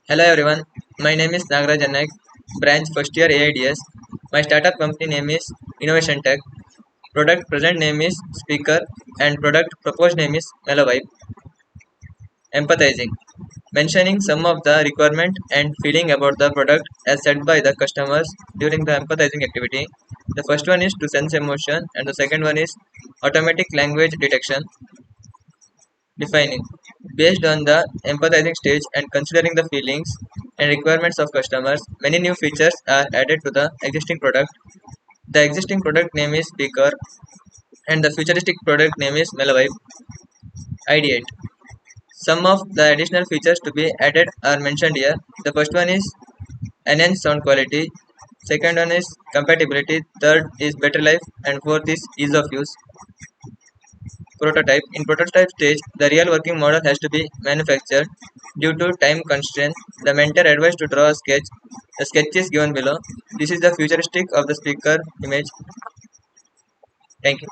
Hello everyone, my name is NAGARAJ NAIK, branch first year AIDS. My startup company name is Innovation Tech. Product present name is Speaker and product proposed name is Mellow Vibe. Empathizing, mentioning some of the requirement and feeling about the product as said by the customers during the empathizing activity. The first one is to sense emotion and the second one is automatic language detection. Defining, based on the empathizing stage and considering the feelings and requirements of customers, many new features are added to the existing product. The existing product name is Speaker and the futuristic product name is Mellow Vibe. Ideate. Some of the additional features to be added are mentioned here. The first one is enhanced sound quality, second one is compatibility, third is better life, and fourth is ease of use. Prototype. In prototype stage, the real working model has to be manufactured. Due to time constraints, the mentor advised to draw a sketch. The sketch is given below. This is the futuristic of the speaker image. Thank you.